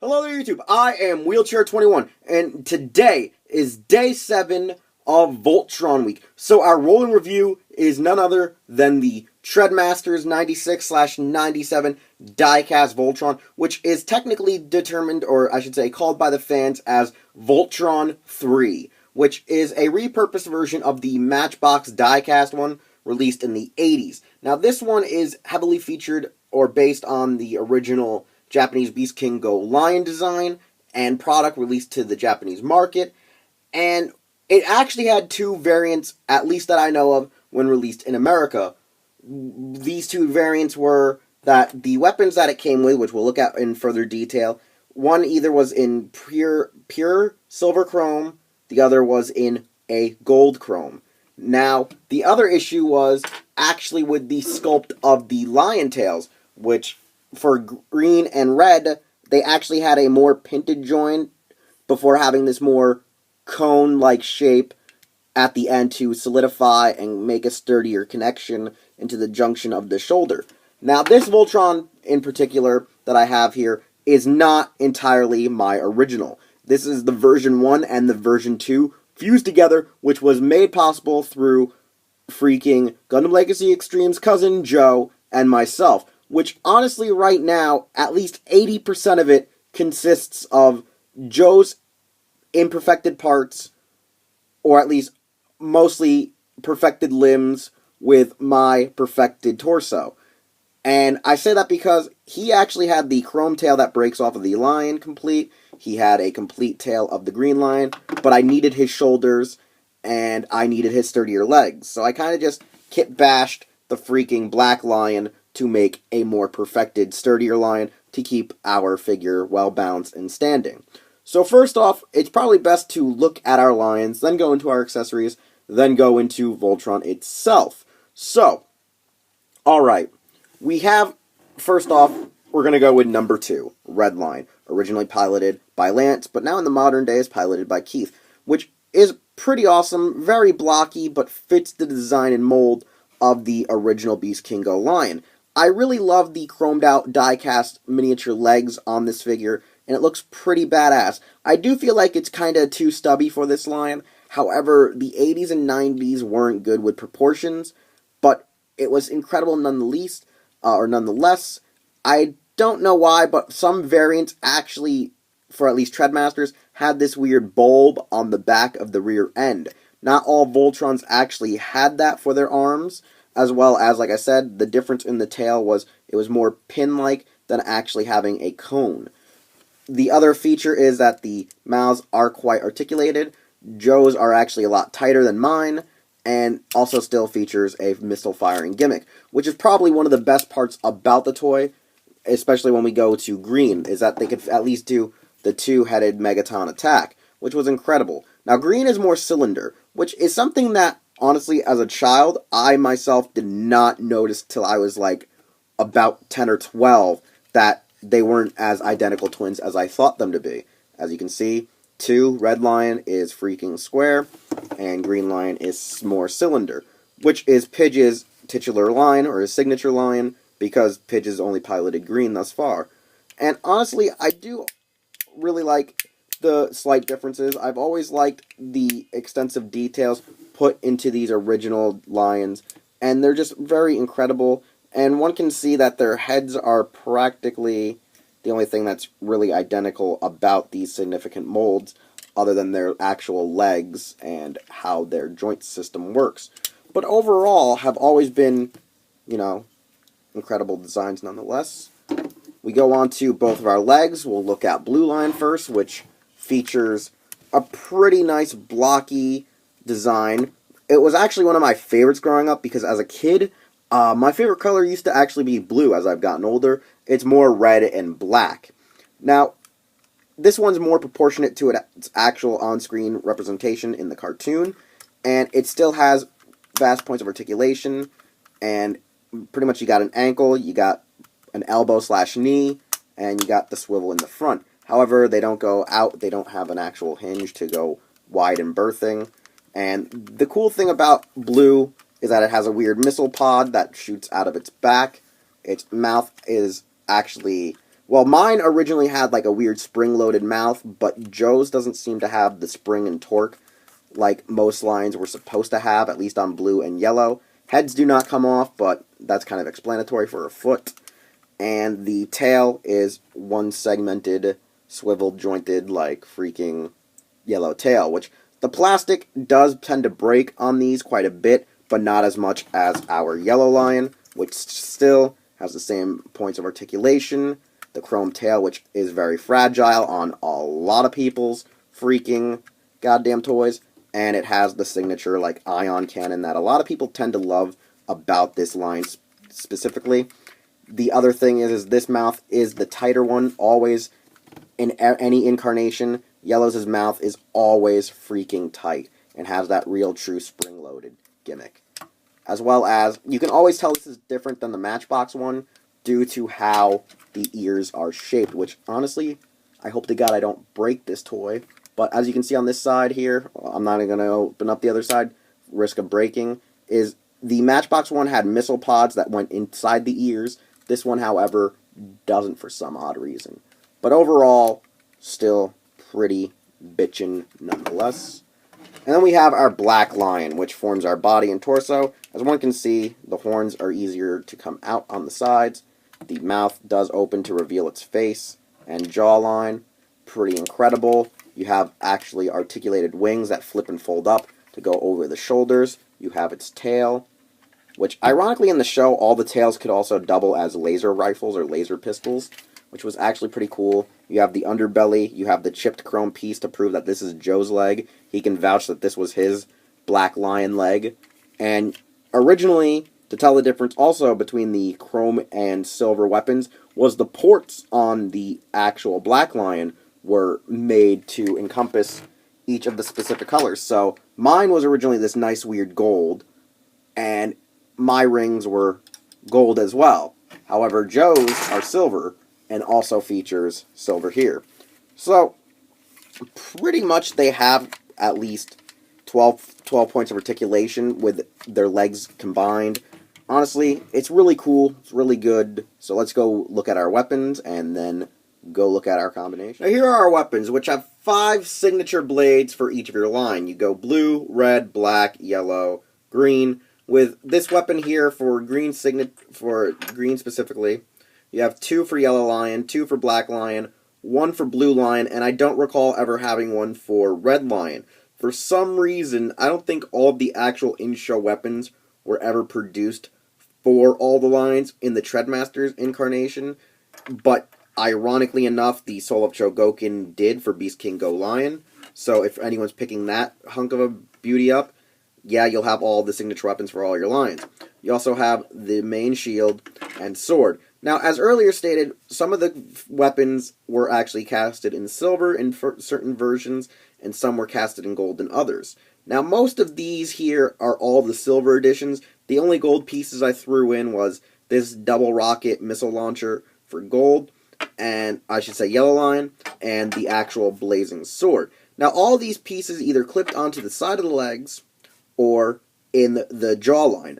Hello there, YouTube. I am Wheelchair21, and today is day 7 of Voltron week. So our rolling review is none other than the Trendmasters 96/97 Die-Cast Voltron, which is technically determined, or I should say called by the fans as Voltron 3, which is a repurposed version of the Matchbox Die-Cast one released in the 80s. Now this one is heavily featured or based on the original Japanese Beast King Go Lion design and product released to the Japanese market, and it actually had two variants, at least that I know of, when released in America. These two variants were that the weapons that it came with, which we'll look at in further detail, one either was in pure silver chrome, the other was in a gold chrome. Now, the other issue was actually with the sculpt of the lion tails, which for green and red, they actually had a more pinted joint before having this more cone-like shape at the end to solidify and make a sturdier connection into the junction of the shoulder. Now, this Voltron in particular that I have here is not entirely my original. This is the version 1 and the version 2 fused together, which was made possible through freaking Gundam Legacy Extreme's cousin Joe and myself, which honestly right now, at least 80% of it consists of Joe's imperfected parts, or at least mostly perfected limbs with my perfected torso. And I say that because he actually had the chrome tail that breaks off of the lion complete. He had a complete tail of the green lion, but I needed his shoulders and I needed his sturdier legs. So I kind of just kit bashed the freaking black lion to make a more perfected, sturdier lion to keep our figure well balanced and standing. So first off, it's probably best to look at our lions, then go into our accessories, then go into Voltron itself. So, alright, we have, first off, we're going to go with number 2, Red Line, originally piloted by Lance, but now in the modern day is piloted by Keith, which is pretty awesome, very blocky, but fits the design and mold of the original Beast King Go Lion. I really love the chromed out die-cast miniature legs on this figure, and it looks pretty badass. I do feel like it's kind of too stubby for this line. However, the 80s and 90s weren't good with proportions, but it was incredible nonetheless. I don't know why, but some variants actually, for at least Trendmasters, had this weird bulb on the back of the rear end. Not all Voltrons actually had that for their arms, as well as, like I said, the difference in the tail was it was more pin-like than actually having a cone. The other feature is that the mouths are quite articulated. Joe's are actually a lot tighter than mine, and also still features a missile-firing gimmick, which is probably one of the best parts about the toy, especially when we go to green, is that they could at least do the two-headed Megaton attack, which was incredible. Now, green is more cylinder, which is something that, honestly, as a child, I myself did not notice till I was, like, about 10 or 12, that they weren't as identical twins as I thought them to be. As you can see, 2, Red Lion is freaking square, and Green Lion is more cylinder, which is Pidge's titular line, or his signature line, because Pidge has only piloted green thus far. And honestly, I do really like the slight differences. I've always liked the extensive details put into these original lions, and they're just very incredible. And one can see that their heads are practically the only thing that's really identical about these significant molds, other than their actual legs and how their joint system works. But overall, have always been, incredible designs nonetheless. We go on to both of our legs. We'll look at Blue Lion first, which features a pretty nice blocky design. It was actually one of my favorites growing up because as a kid, my favorite color used to actually be blue. As I've gotten older, it's more red and black. Now, this one's more proportionate to its actual on-screen representation in the cartoon, and it still has vast points of articulation, and pretty much you got an ankle, you got an elbow/knee, and you got the swivel in the front. However, they don't go out, they don't have an actual hinge to go wide in berthing. And the cool thing about Blue is that it has a weird missile pod that shoots out of its back. Its mouth is actually Well, mine originally had like a weird spring-loaded mouth, but Joe's doesn't seem to have the spring and torque like most lions were supposed to have, at least on blue and yellow. Heads do not come off, but that's kind of explanatory for a foot. And the tail is one segmented, swivel jointed, like freaking yellow tail, which the plastic does tend to break on these quite a bit, but not as much as our yellow lion, which still has the same points of articulation. The chrome tail, which is very fragile on a lot of people's freaking goddamn toys. And it has the signature, like, ion cannon that a lot of people tend to love about this line specifically. The other thing is this mouth is the tighter one, always, in any incarnation. Yellow's mouth is always freaking tight and has that real true spring-loaded gimmick. As well as, you can always tell this is different than the Matchbox one due to how the ears are shaped, which, honestly, I hope to God I don't break this toy. But as you can see on this side here, I'm not going to open up the other side, risk of breaking, is the Matchbox one had missile pods that went inside the ears. This one, however, doesn't for some odd reason. But overall, still pretty bitchin' nonetheless. And then we have our black lion, which forms our body and torso. As one can see, the horns are easier to come out on the sides. The mouth does open to reveal its face and jawline. Pretty incredible. You have actually articulated wings that flip and fold up to go over the shoulders. You have its tail, which ironically in the show, all the tails could also double as laser rifles or laser pistols, which was actually pretty cool. You have the underbelly. You have the chipped chrome piece to prove that this is Joe's leg. He can vouch that this was his black lion leg. And originally, to tell the difference also between the chrome and silver weapons, was the ports on the actual black lion were made to encompass each of the specific colors. So mine was originally this nice weird gold, and my rings were gold as well. However, Joe's are silver, and also features silver here. So pretty much they have at least 12 points of articulation with their legs combined. Honestly, it's really cool. It's really good. So let's go look at our weapons and then go look at our combination. Now here are our weapons, which have 5 signature blades for each of your line. You go blue, red, black, yellow, green. With this weapon here for green specifically, you have 2 for yellow lion, 2 for black lion, 1 for blue lion, and I don't recall ever having one for red lion. For some reason, I don't think all of the actual in-show weapons were ever produced for all the lines in the Trendmasters incarnation, but ironically enough, the Soul of Chogokin did for Beast King Go Lion. So if anyone's picking that hunk of a beauty up, yeah, you'll have all the signature weapons for all your lines. You also have the main shield and sword. Now, as earlier stated, some of the weapons were actually casted in silver in certain versions, and some were casted in gold in others. Now, most of these here are all the silver editions. The only gold pieces I threw in was this double rocket missile launcher for gold, and I should say yellow lion, and the actual blazing sword. Now, all these pieces either clipped onto the side of the legs or in the jawline.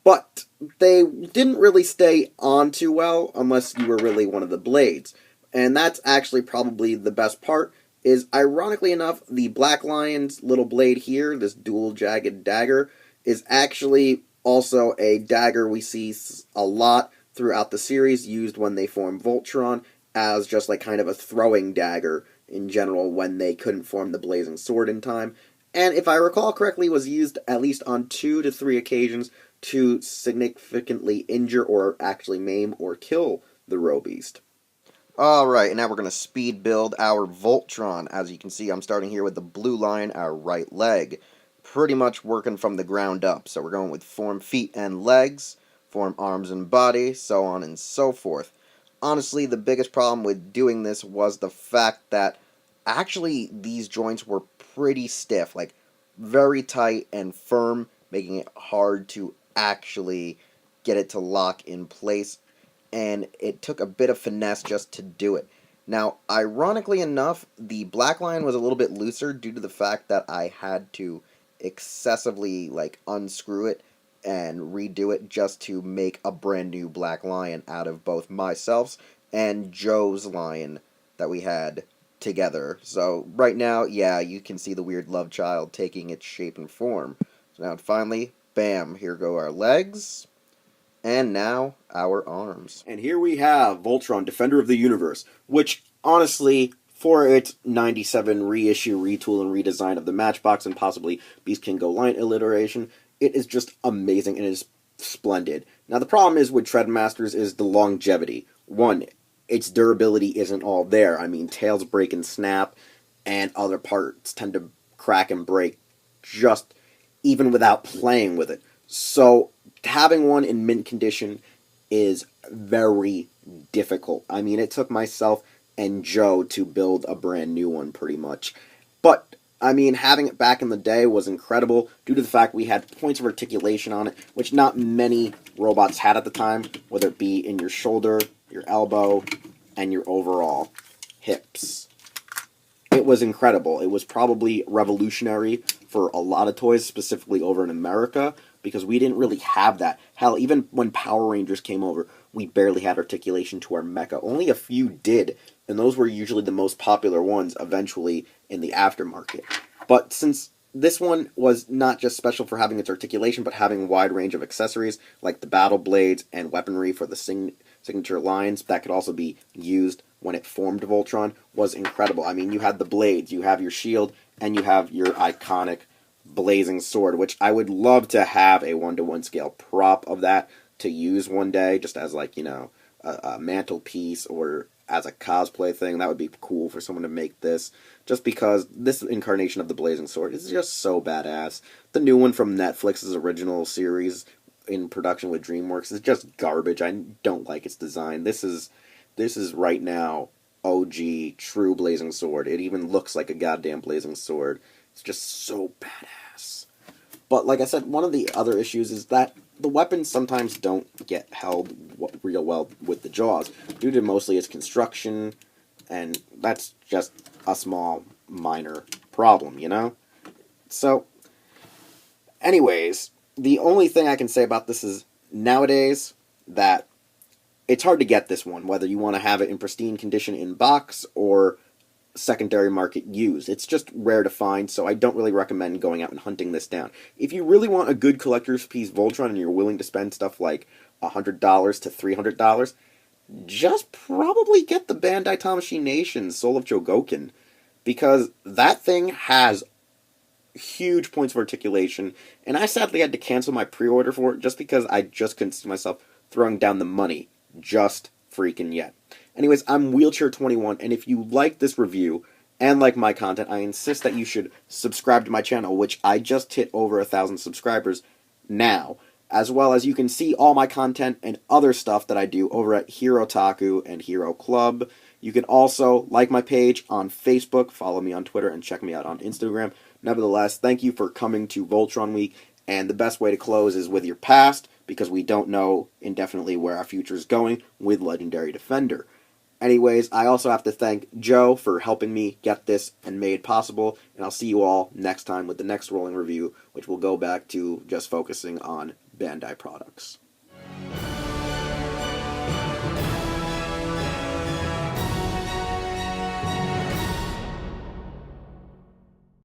But they didn't really stay on too well unless you were really one of the blades. And that's actually probably the best part, is ironically enough, the Black Lion's little blade here, this dual jagged dagger, is actually also a dagger we see a lot throughout the series, used when they form Voltron as just like kind of a throwing dagger in general when they couldn't form the blazing sword in time. And if I recall correctly, was used at least on 2 to 3 occasions to significantly injure or actually maim or kill the Robeast. Alright, and now we're going to speed build our Voltron. As you can see, I'm starting here with the blue line, our right leg. Pretty much working from the ground up. So we're going with form feet and legs, form arms and body, so on and so forth. Honestly, the biggest problem with doing this was the fact that actually these joints were pretty stiff, like very tight and firm, making it hard to actually get it to lock in place, and it took a bit of finesse just to do it. Now, ironically enough, the Black Lion was a little bit looser due to the fact that I had to excessively unscrew it and redo it just to make a brand new Black Lion out of both myself and Joe's line that we had together. So right now, yeah, you can see the weird love child taking its shape and form. So now finally, bam, here go our legs, and now our arms. And here we have Voltron, Defender of the Universe, which honestly, for its 97 reissue, retool, and redesign of the Matchbox and possibly Beast King Go Lion alliteration, it is just amazing and it is splendid. Now the problem is with Trendmasters is the longevity. One, its durability isn't all there. I mean, tails break and snap, and other parts tend to crack and break just even without playing with it. So having one in mint condition is very difficult. I mean, it took myself and Joe to build a brand new one pretty much. But, I mean, having it back in the day was incredible due to the fact we had points of articulation on it, which not many robots had at the time, whether it be in your shoulder, your elbow, and your overall hips. It was incredible. It was probably revolutionary for a lot of toys, specifically over in America, because we didn't really have that. Hell, even when Power Rangers came over, we barely had articulation to our mecha. Only a few did, and those were usually the most popular ones eventually in the aftermarket. But since this one was not just special for having its articulation, but having a wide range of accessories, like the battle blades and weaponry for the signature lines that could also be used when it formed Voltron, was incredible. I mean, you had the blades, you have your shield, and you have your iconic blazing sword, which I would love to have a 1-to-1 scale prop of that to use one day, just as like, you know, a mantelpiece or as a cosplay thing. That would be cool for someone to make this, just because this incarnation of the blazing sword is just so badass. The new one from Netflix's original series in production with DreamWorks is just garbage. I don't like its design. This is right now OG true blazing sword. It even looks like a goddamn blazing sword. It's just so badass. But like I said, one of the other issues is that the weapons sometimes don't get held real well with the jaws, due to mostly its construction, and that's just a small, minor problem, you know? So, anyways, the only thing I can say about this is, nowadays, that it's hard to get this one, whether you want to have it in pristine condition in box, or secondary market used. It's just rare to find, so I don't really recommend going out and hunting this down. If you really want a good collector's piece Voltron and you're willing to spend stuff like $100 to $300, just probably get the Bandai Tamashii Nations Soul of Chogokin, because that thing has huge points of articulation, and I sadly had to cancel my pre-order for it just because I just couldn't see myself throwing down the money just freaking yet. Anyways, I'm Wheelchair21, and if you like this review and like my content, I insist that you should subscribe to my channel, which I just hit over 1,000 subscribers now, as well as you can see all my content and other stuff that I do over at Hero Taku and Hero Club. You can also like my page on Facebook, follow me on Twitter, and check me out on Instagram. Nevertheless, thank you for coming to Voltron Week, and the best way to close is with your past, because we don't know indefinitely where our future is going with Legendary Defender. Anyways, I also have to thank Joe for helping me get this and made possible, and I'll see you all next time with the next rolling review, which will go back to just focusing on Bandai products.